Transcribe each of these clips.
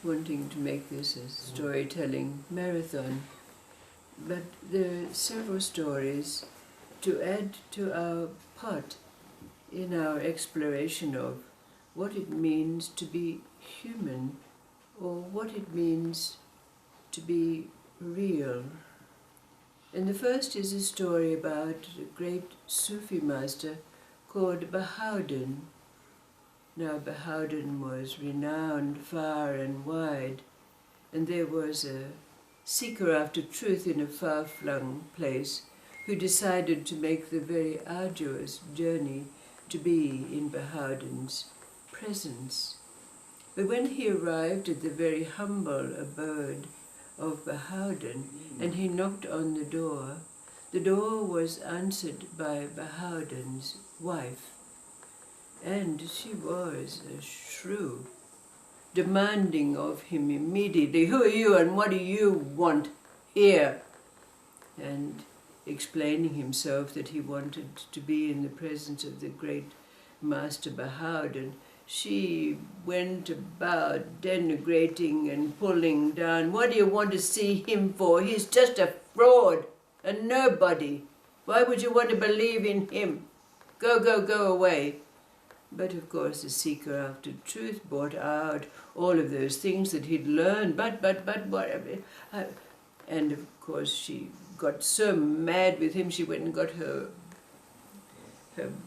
wanting to make this a storytelling marathon, but there are several stories to add to our pot in our exploration of what it means to be human, or what it means to be real. And the first is a story about a great Sufi master called Bahauddin. Now Bahauddin was renowned far and wide, and there was a seeker after truth in a far-flung place who decided to make the very arduous journey to be in Bahauddin's presence. But when he arrived at the very humble abode of Bahauddin and he knocked on the door was answered by Bahauddin's wife, and she was a shrew, demanding of him immediately, "Who are you and what do you want here?" And explaining himself that he wanted to be in the presence of the great Master Bahauddin, she went about denigrating and pulling down. "What do you want to see him for? He's just a fraud, a nobody. Why would you want to believe in him? Go away." But of course the seeker after truth brought out all of those things that he'd learned, but whatever. And of course she got so mad with him, she went and got her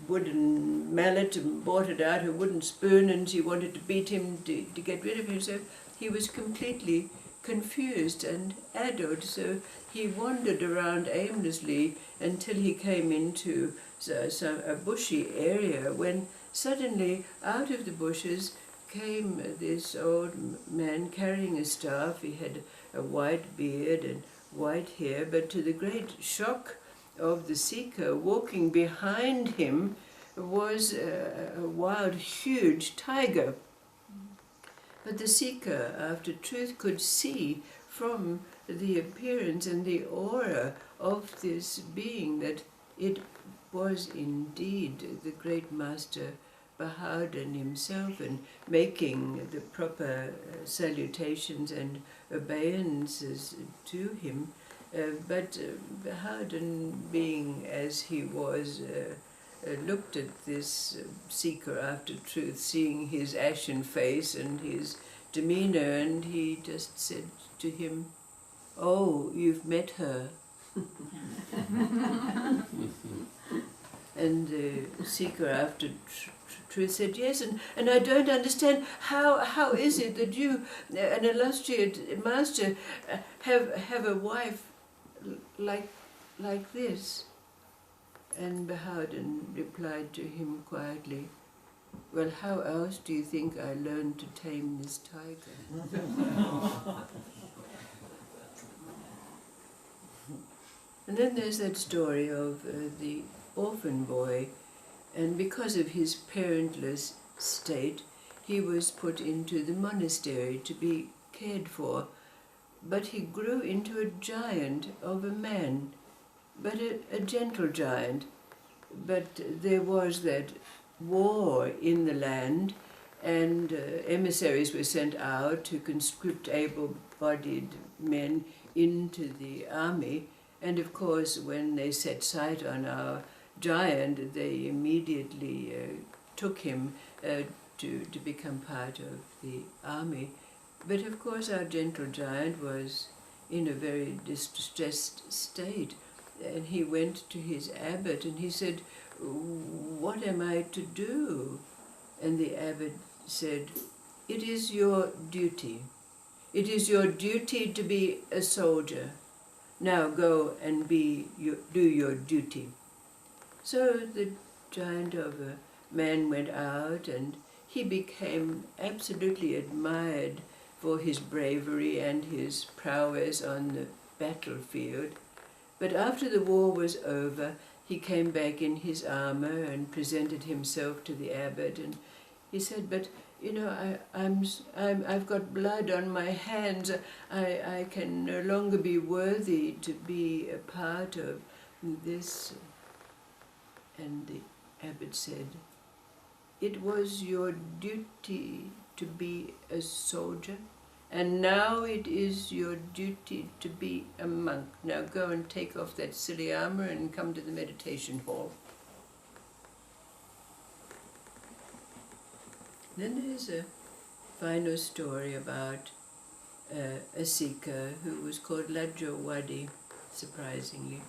wooden mallet and brought it out, her wooden spoon, and she wanted to beat him to get rid of him. So he was completely confused and addled. So he wandered around aimlessly until he came into a bushy area, when suddenly out of the bushes came this old man carrying a staff. He had a white beard and white hair, but to the great shock of the seeker, walking behind him was a wild, huge tiger. But the seeker after truth could see from the appearance and the aura of this being that it was indeed the great Master Bahauddin himself, and making the proper salutations and obeisances to him. But Bahauddin, being as he was, looked at this seeker after truth, seeing his ashen face and his demeanor, and he just said to him, "Oh, you've met her." And the seeker after truth said, "Yes, and I don't understand, how is it that you, an illustrious master, have a wife like this?" And Bahauddin replied to him quietly, "Well, how else do you think I learned to tame this tiger?" And then there's that story of the orphan boy, and because of his parentless state, he was put into the monastery to be cared for. But he grew into a giant of a man, but a gentle giant. But there was that war in the land, and emissaries were sent out to conscript able-bodied men into the army. And of course, when they set sight on our giant, they immediately took him to become part of the army. But of course our gentle giant was in a very distressed state, and he went to his abbot and he said, "What am I to do?" And the abbot said, "It is your duty. It is your duty to be a soldier. Now go and do your duty." So the giant of a man went out, and he became absolutely admired for his bravery and his prowess on the battlefield. But after the war was over, he came back in his armor and presented himself to the abbot, and he said, "But you know, I've got blood on my hands. I can no longer be worthy to be a part of this." And the abbot said, "It was your duty to be a soldier, and now it is your duty to be a monk. Now go and take off that silly armor and come to the meditation hall. Then there's a final story about a seeker who was called Lajjawadi, surprisingly.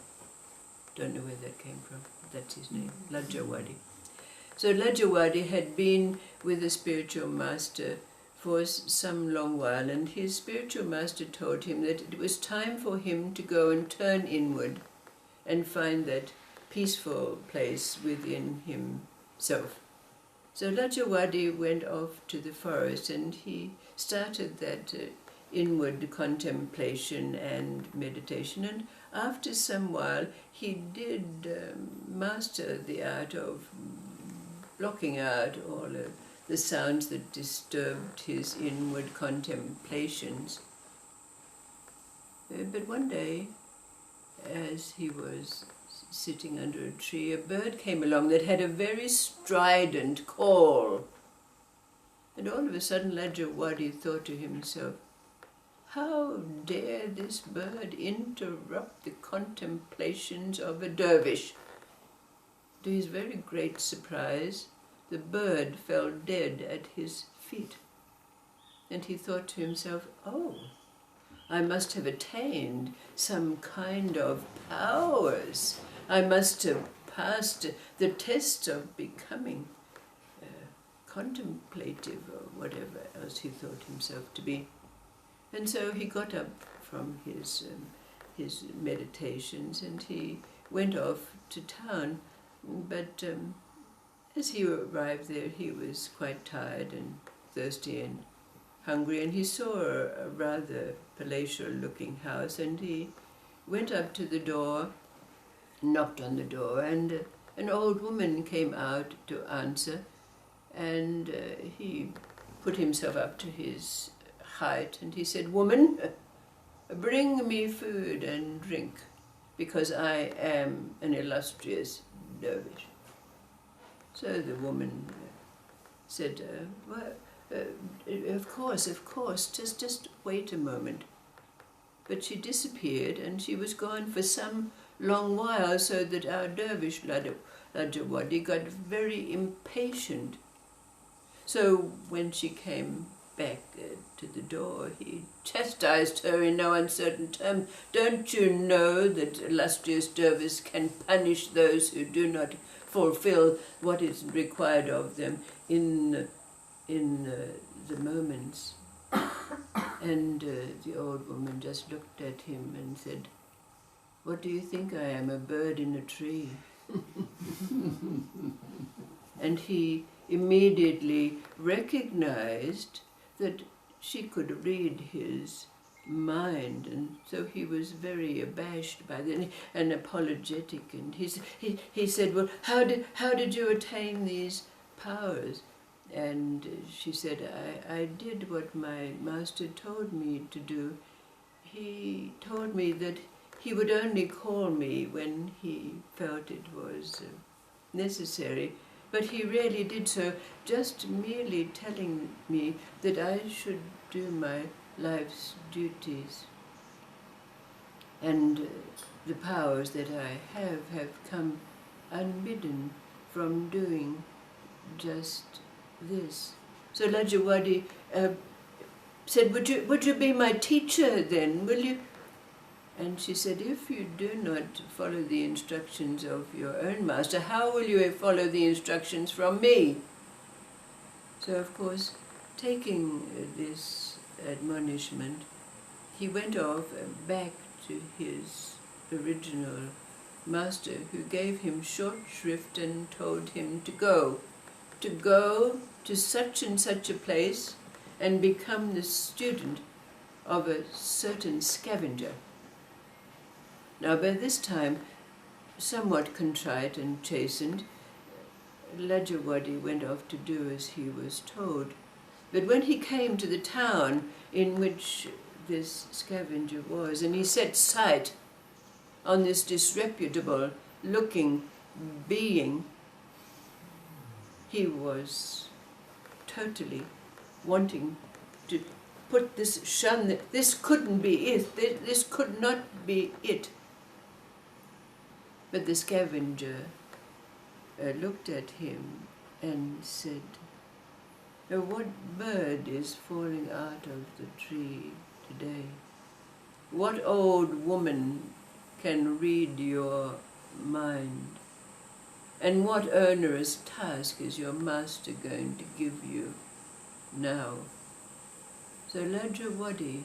Don't know where that came from. That's his name, Lajjawadi. So Lajjawadi had been with a spiritual master for some long while, and his spiritual master told him that it was time for him to go and turn inward and find that peaceful place within himself. So Lajjawadi went off to the forest, and he started that inward contemplation and meditation, and after some while he did master the art of blocking out all of the sounds that disturbed his inward contemplations. But one day, as he was sitting under a tree, a bird came along that had a very strident call. And all of a sudden Lajjawadi thought to himself, how dare this bird interrupt the contemplations of a dervish? To his very great surprise, the bird fell dead at his feet. And he thought to himself, oh, I must have attained some kind of powers. I must have passed the test of becoming contemplative, or whatever else he thought himself to be. And so he got up from his meditations, and he went off to town. But as he arrived there, he was quite tired and thirsty and hungry, and he saw a rather palatial-looking house, and he went up to the door, knocked on the door, and an old woman came out to answer, and he put himself up to his height, and he said, "Woman, bring me food and drink, because I am an illustrious dervish." So the woman said, of course, just wait a moment. But she disappeared, and she was gone for some long while, so that our dervish Lajjawadi got very impatient. So when she came back to the door, he chastised her in no uncertain terms. "Don't you know that illustrious dervish can punish those who do not fulfill what is required of them in the moments?" And the old woman just looked at him and said, "What do you think I am, a bird in a tree?" And he immediately recognized that she could read his mind, and so he was very abashed by that and apologetic, and he said, "Well, how did you attain these powers?" And she said, I did what my master told me to do. He told me that he would only call me when he felt it was necessary, but he really did so, just merely telling me that I should do my life's duties. And the powers that I have come unbidden from doing just this. So Lajjawadi said, would you be my teacher then, will you? And she said, "If you do not follow the instructions of your own master, how will you follow the instructions from me?" So of course, taking this admonishment, he went off back to his original master, who gave him short shrift and told him to go to such and such a place and become the student of a certain scavenger. Now by this time, somewhat contrite and chastened, Lajjawadi went off to do as he was told. But when he came to the town in which this scavenger was, and he set sight on this disreputable looking being, he was totally wanting to put this, shun it. This couldn't be it. This could not be it. But the scavenger looked at him and said, "Now what bird is falling out of the tree today? What old woman can read your mind? And what onerous task is your master going to give you now?" So Lajawadi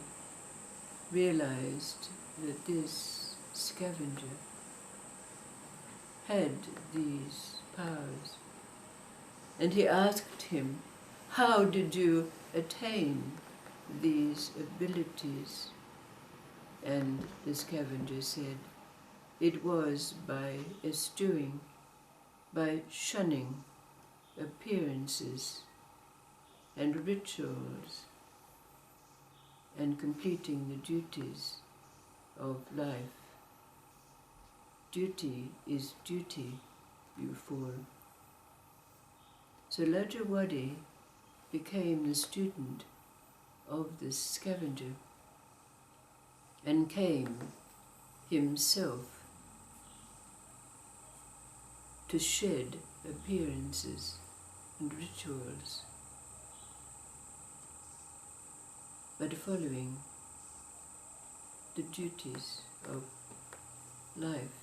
realized that this scavenger had these powers. And he asked him, "How did you attain these abilities?" And the scavenger said, "It was by eschewing, by shunning appearances and rituals and completing the duties of life. Duty is duty, you fool." So Lajawadi became the student of the scavenger and came himself to shed appearances and rituals, but following the duties of life.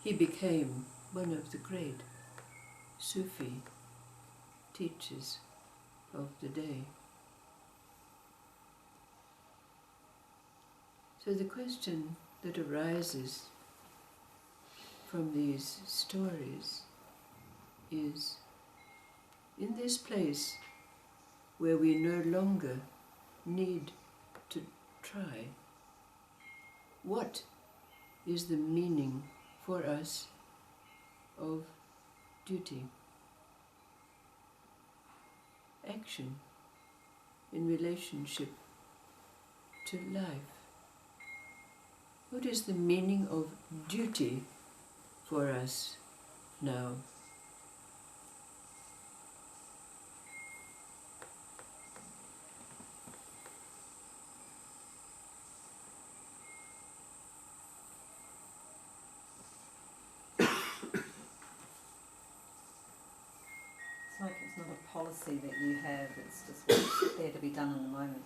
He became one of the great Sufi teachers of the day. So the question that arises from these stories is, in this place where we no longer need to try, what is the meaning for us of duty? Action in relationship to life. What is the meaning of duty for us now? It's like it's not a policy that you have, it's just what's there to be done in the moment.